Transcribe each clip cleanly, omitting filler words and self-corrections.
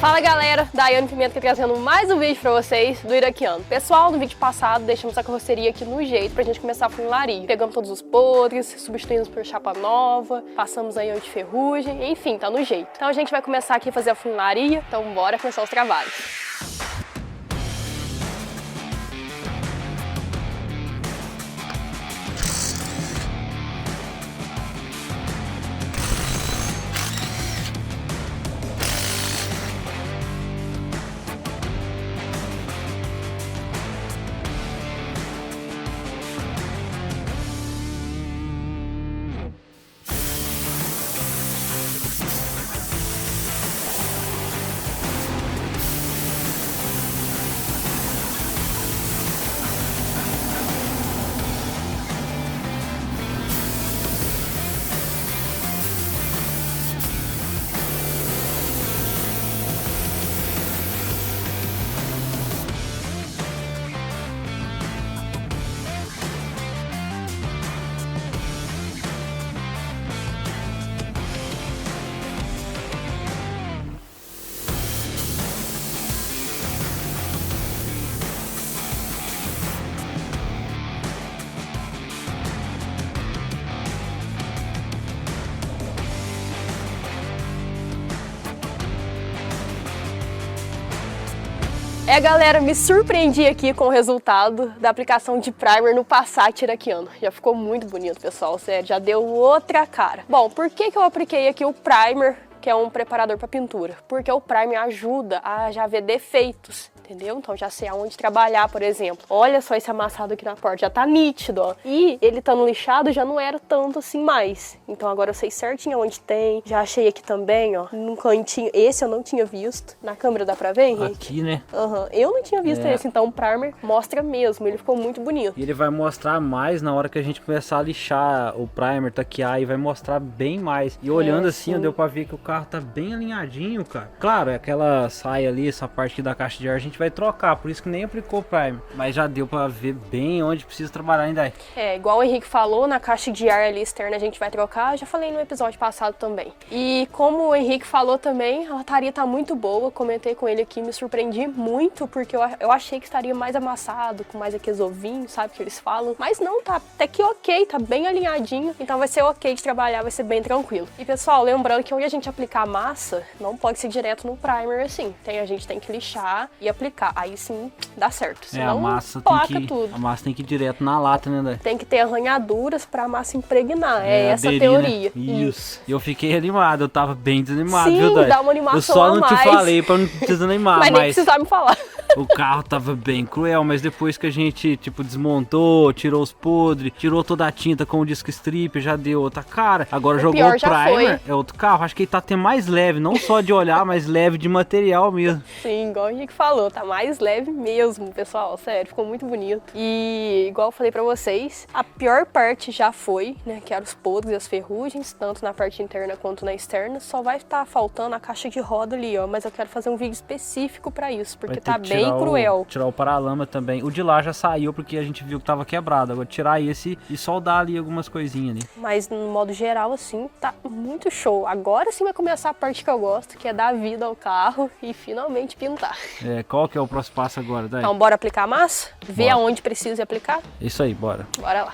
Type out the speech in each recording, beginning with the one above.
Fala galera, Daiane Pimenta aqui trazendo mais um vídeo pra vocês do iraquiano. Pessoal, no vídeo passado deixamos a carroceria aqui no jeito pra gente começar a funilaria. Pegamos todos os podres, substituímos por chapa nova, passamos aí anti-ferrugem, enfim, tá no jeito. Então a gente vai começar aqui a fazer a funilaria, então bora começar os trabalhos. Galera, me surpreendi aqui com o resultado da aplicação de primer no Passat iraquiano. Já ficou muito bonito, pessoal, sério, já deu outra cara. Bom, por que eu apliquei aqui o primer, que é um preparador para pintura? Porque o primer ajuda a já ver defeitos, entendeu? Então já sei aonde trabalhar, por exemplo. Olha só esse amassado aqui na porta, já tá nítido, ó. E ele estando lixado já não era tanto assim mais. Então agora eu sei certinho onde tem. Já achei aqui também, ó, num cantinho. Esse eu não tinha visto. Na câmera dá pra ver, Henrique? Aqui, né? Aham, eu não tinha visto esse, então o primer mostra mesmo, ele ficou muito bonito. E ele vai mostrar mais na hora que a gente começar a lixar o primer, taquear, e vai mostrar bem mais. E olhando assim, ó, deu pra ver que o carro tá bem alinhadinho, cara. Claro, aquela saia ali, essa parte aqui da caixa de ar, a gente vai trocar, por isso que nem aplicou o primer. Mas já deu pra ver bem onde precisa trabalhar ainda. Igual o Henrique falou, na caixa de ar ali externa a gente vai trocar, já falei no episódio passado também. E como o Henrique falou também, a lataria tá muito boa, comentei com ele aqui, me surpreendi muito, porque eu achei que estaria mais amassado, com mais aqueles ovinhos, sabe, que eles falam. Mas não, tá até que ok, tá bem alinhadinho, então vai ser ok de trabalhar, vai ser bem tranquilo. E pessoal, lembrando que onde a gente aplicar a massa, não pode ser direto no primer assim, a gente tem que lixar e aplicar, aí sim dá certo, senão a massa tudo. A massa tem que ir direto na lata, né, Dai? Tem que ter arranhaduras pra massa impregnar, essa a teoria. Isso. E eu fiquei animado, eu tava bem desanimado, sim, viu, Dai? Dá uma animação. Eu só não te falei pra não te desanimar, mas nem precisar me falar. O carro tava bem cruel, mas depois que a gente, tipo, desmontou, tirou os podres, tirou toda a tinta com o disco strip, já deu outra cara. Agora jogou o primer, é outro carro. Acho que ele tá até mais leve, não só de olhar, mas leve de material mesmo. Sim, igual a gente falou, tá mais leve mesmo, pessoal, sério, ficou muito bonito. E igual eu falei pra vocês, a pior parte já foi, né, que eram os podres e as ferrugens, tanto na parte interna quanto na externa. Só vai estar faltando a caixa de roda ali, ó, mas eu quero fazer um vídeo específico pra isso, porque tá bem cruel. Tirar o paralama também. O de lá já saiu porque a gente viu que tava quebrado. Agora tirar esse e soldar ali algumas coisinhas ali. Mas no modo geral, assim, tá muito show. Agora sim vai começar a parte que eu gosto, que é dar vida ao carro e finalmente pintar. Qual que é o próximo passo agora, Dai? Então bora aplicar a massa? Ver aonde precisa aplicar? Isso aí, bora. Bora lá.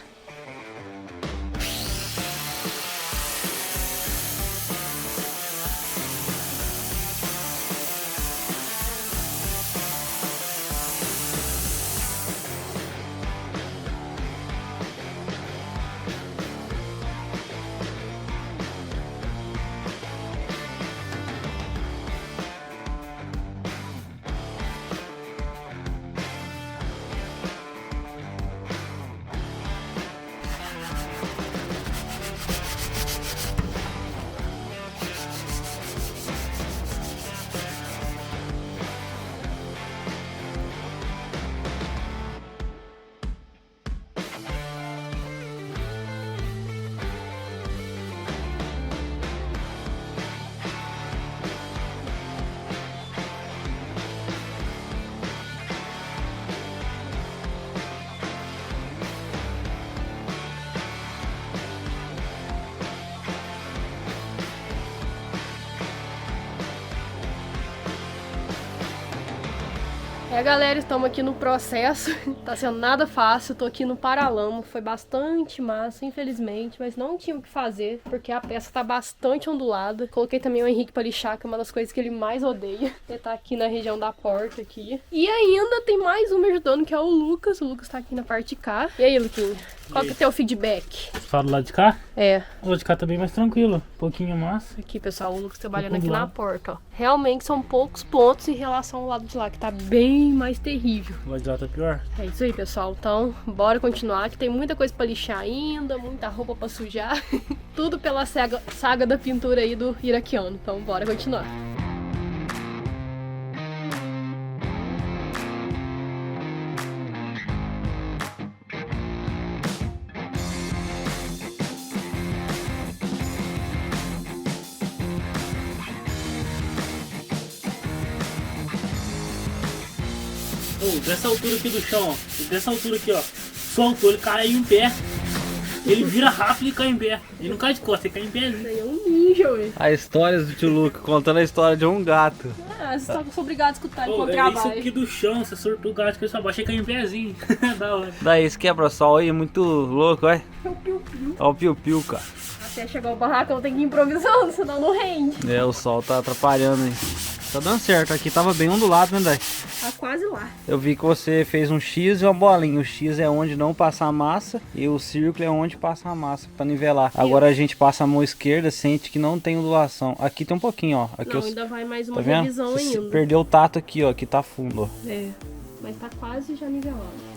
Galera, estamos aqui no processo, tá sendo nada fácil, tô aqui no paralamo, foi bastante massa, infelizmente, mas não tinha o que fazer, porque a peça tá bastante ondulada. Coloquei também o Henrique pra lixar, que é uma das coisas que ele mais odeia. Ele tá aqui na região da porta aqui. E ainda tem mais um me ajudando, que é o Lucas tá aqui na parte de cá. E aí, Luquinho, qual que é o teu feedback? Você fala do lado de cá? É. O lado de cá tá bem mais tranquilo, um pouquinho massa. Aqui, pessoal, o Lucas trabalhando aqui na porta, ó. Realmente são poucos pontos em relação ao lado de lá, que tá bem mais terrível. O lado de lá tá pior. É isso aí, pessoal. Então, bora continuar, que tem muita coisa pra lixar ainda, muita roupa pra sujar. Tudo pela saga da pintura aí do iraquiano. Então, bora continuar. Dessa altura aqui do chão, ó. Dessa altura aqui, ó. Soltou, ele cai em pé. Ele vira rápido e cai em pé. Ele não cai de costas, ele cai em pé. Isso aí é um ninja, ué. A história do tio Luca, contando a história de um gato. Vocês são obrigados a escutar enquanto Isso trabalha. aqui do chão, você sortou o gato que ele só baixa e cai em pézinho. Da hora. Daí esse quebra-sol aí, muito louco, olha. É o piu-piu. Olha o piu-piu, cara. Até chegar o barracão tem que ir improvisando, senão não rende. É, o sol tá atrapalhando aí. Tá dando certo, aqui tava bem ondulado, né, Dai? Tá quase lá. Eu vi que você fez um X e uma bolinha. O X é onde não passa a massa e o círculo é onde passa a massa pra nivelar. Agora a gente passa a mão esquerda, sente que não tem ondulação. Aqui tem um pouquinho, ó. Aqui Não, ainda vai mais uma tá vendo? revisão Você ainda. perdeu o tato aqui, ó. Aqui tá fundo, ó. É, mas tá quase já nivelado.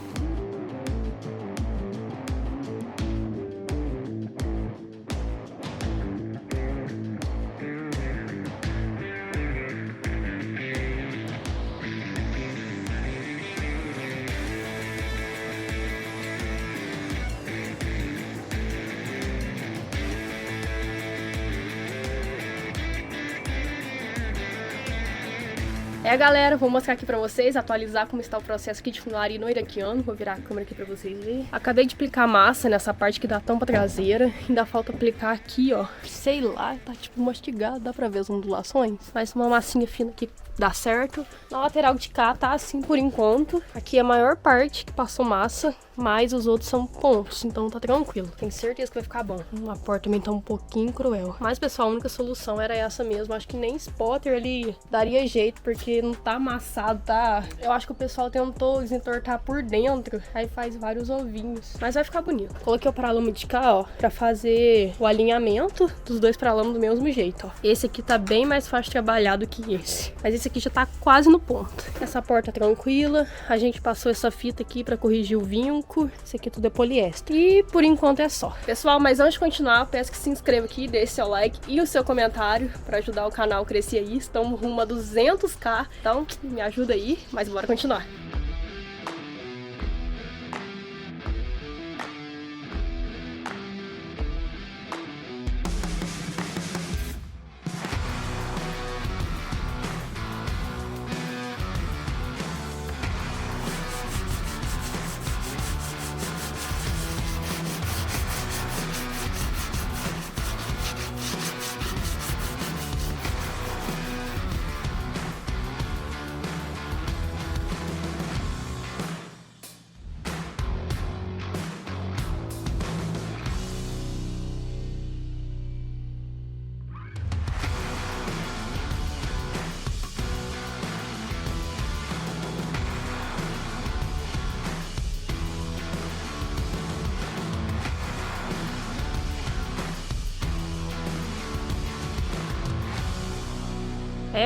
Galera, vou mostrar aqui pra vocês, atualizar como está o processo aqui de funilaria no iraquiano. Vou virar a câmera aqui pra vocês verem. Acabei de aplicar massa nessa parte que dá tampa traseira. Ainda falta aplicar aqui, ó. Sei lá, tá tipo mastigado, dá pra ver as ondulações. Mas uma massinha fina aqui dá certo. Na lateral de cá tá assim por enquanto. Aqui é a maior parte que passou massa, mas os outros são pontos, então tá tranquilo. Tenho certeza que vai ficar bom. A porta também tá um pouquinho cruel. Mas, pessoal, a única solução era essa mesmo. Acho que nem spotter ele daria jeito, porque não tá amassado, tá? Eu acho que o pessoal tentou desentortar por dentro, aí faz vários ovinhos. Mas vai ficar bonito. Coloquei o paralama de cá, ó, pra fazer o alinhamento dos dois paralamas do mesmo jeito, ó. Esse aqui tá bem mais fácil de trabalhar do que esse. Mas esse aqui já tá quase no ponto. Essa porta tranquila. A gente passou essa fita aqui pra corrigir o vinco. Esse aqui tudo é poliéster. E por enquanto é só. Pessoal, mas antes de continuar, peço que se inscreva aqui, deixe seu like e o seu comentário pra ajudar o canal a crescer aí. Estamos rumo a 200k. Então, me ajuda aí, mas bora continuar.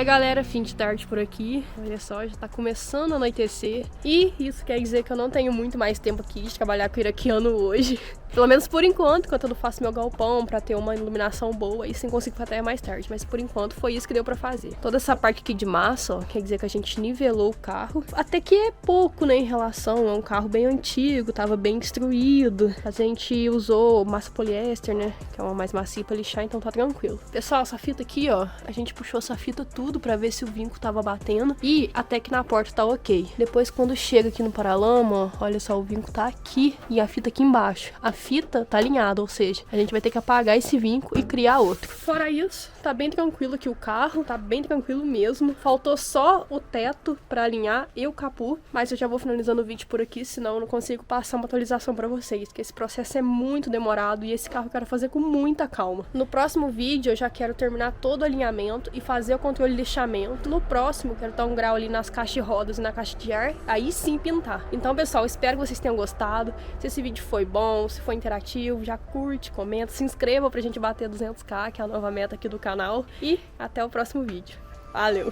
Galera, fim de tarde por aqui. Olha só, já tá começando a anoitecer. E isso quer dizer que eu não tenho muito mais tempo aqui de trabalhar com o iraquiano hoje. Pelo menos por enquanto eu faço meu galpão pra ter uma iluminação boa e sem conseguir até mais tarde. Mas por enquanto foi isso que deu pra fazer. Toda essa parte aqui de massa, ó, quer dizer que a gente nivelou o carro. Até que é pouco, né, em relação a um carro bem antigo, tava bem destruído. A gente usou massa poliéster, né, que é uma mais macia pra lixar, então tá tranquilo. Pessoal, essa fita aqui, ó, a gente puxou essa fita tudo pra ver se o vinco tava batendo. E até que na porta tá ok. Depois quando chega aqui no paralama, ó, olha só, o vinco tá aqui e a fita aqui embaixo. A fita tá alinhada, ou seja, a gente vai ter que apagar esse vinco e criar outro. Fora isso, tá bem tranquilo aqui o carro, tá bem tranquilo mesmo. Faltou só o teto pra alinhar e o capô, mas eu já vou finalizando o vídeo por aqui, senão eu não consigo passar uma atualização pra vocês, porque esse processo é muito demorado e esse carro eu quero fazer com muita calma. No próximo vídeo eu já quero terminar todo o alinhamento e fazer o controle de lixamento. No próximo eu quero dar um grau ali nas caixas de rodas e na caixa de ar, aí sim pintar. Então, pessoal, espero que vocês tenham gostado. Se esse vídeo foi bom, se foi interativo, já curte, comenta, se inscreva pra gente bater 200k, que é a nova meta aqui do canal. E até o próximo vídeo. Valeu!